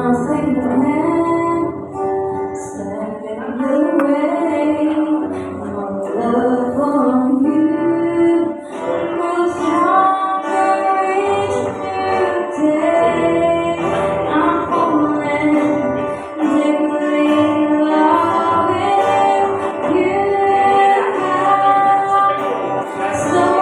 nothing can stand in the way. My love for you grows stronger each new day. I'm falling deeply in love with you. So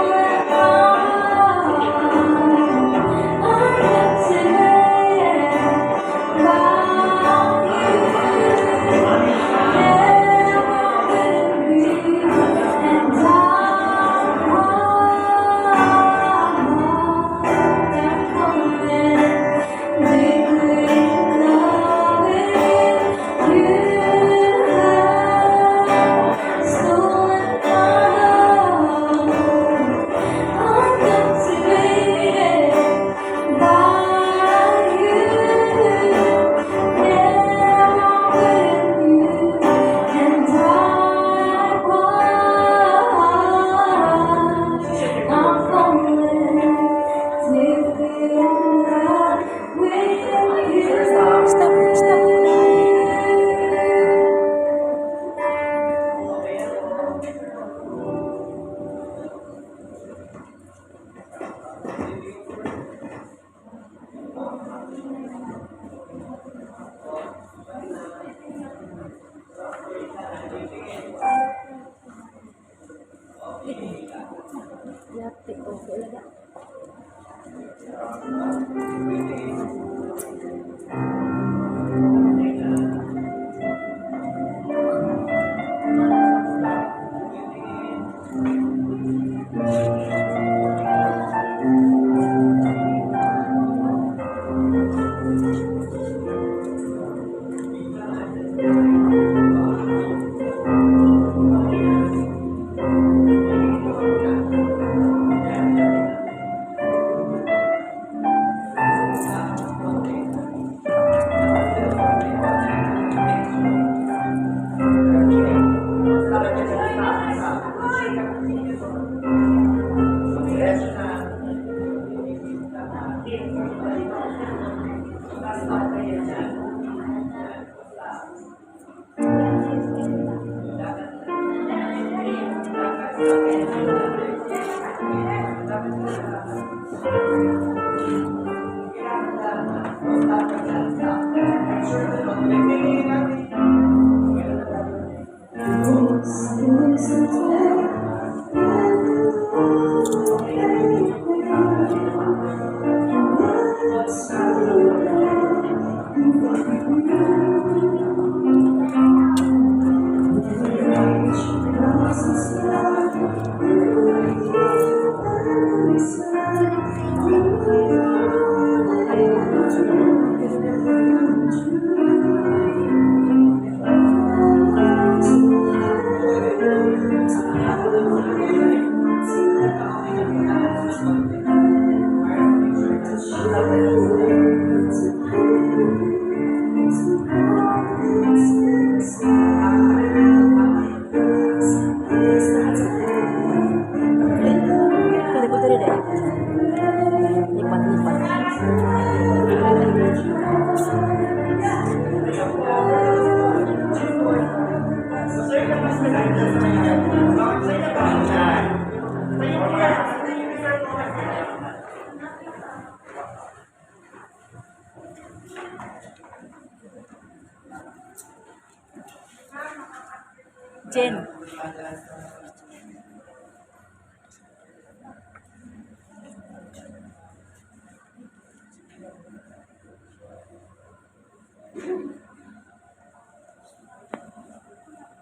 Jen.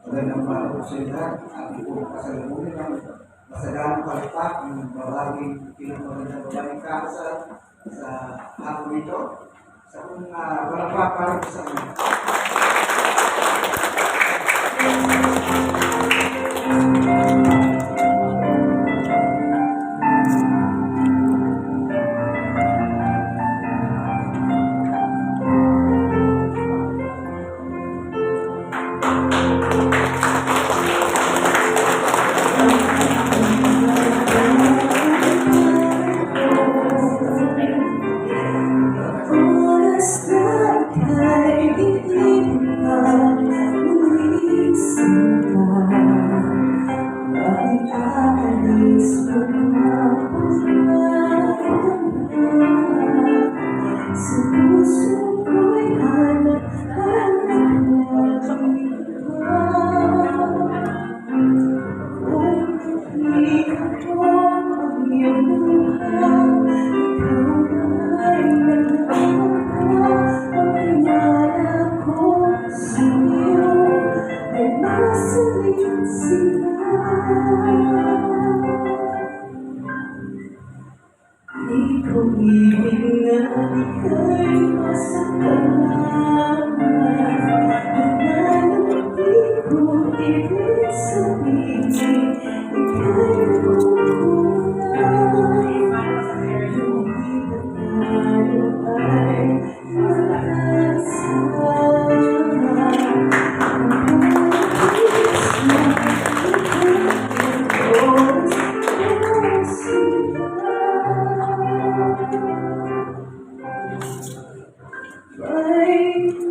Magandang araw sa lahat. Ang ipong kasalukuyan ng masaganang palipak ng babaging pinapagandang babaeng kasal sa hapon ito. Sa kung palakpak para sa kanya. All the stuff Di ko ibig na ika'y masaktan. At di ko ibig sabihin ika'y nagkukulay.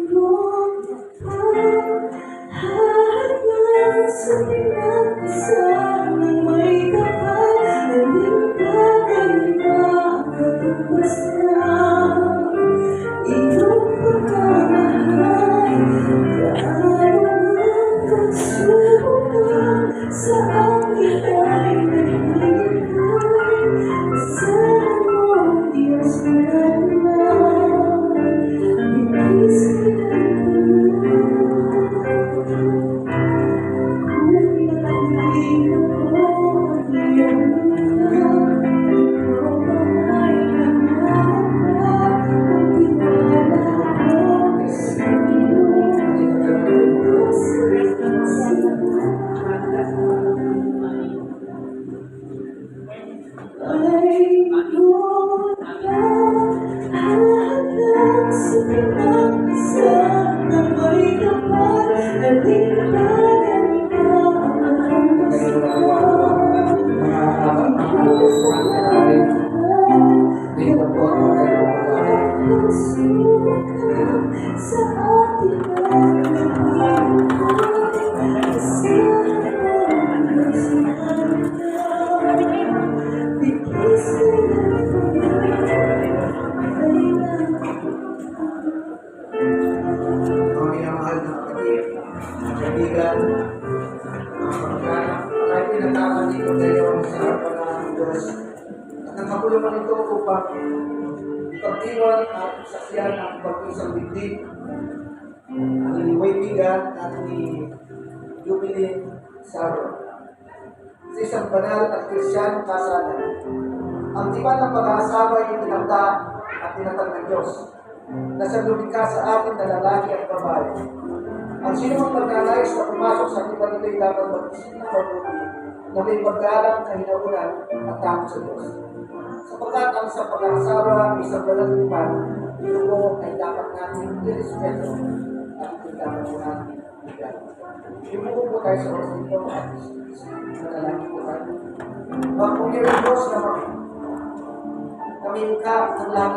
Yung kita tayo ay sa pinag-isa ng may kapal, nalimbagan na katubas na iyong pagmamahal. Gaano ang pagsubukan sa akin ay nagbibigay. Asahan mo, Diyos na naman, ibig sa ating Mga minamahal na kapatid, kaibigan, kahit pinatakan dito ngayon sa harapan ng Diyos, at nagkapulungan ito upang ipagdiwan at saksiyan ang bagusang bigdig, ang iniwaibigan at ni Jubilin Saro. Sa isang banal at Kristiyanong kasalan, ang tipan ng pag-aasawa ay tinakda at tinatag ng Diyos na sa lumikha sa atin na lalaki at babae. Ang sinumang magnanais na pumasok sa tipan nito ay dapat mag-isip ng mabuti na may paggalang, kahinaunan at takot sa Diyos. Sapagkat ang sa pag-aasawa ay isang banal tipan, ito po ay dapat natin i-respeto at ito dapat po natin i-galang. Ibuko po tayo sa oras nito at manalangin po tayo. Pagpungirin Diyos na kami ka ng lahat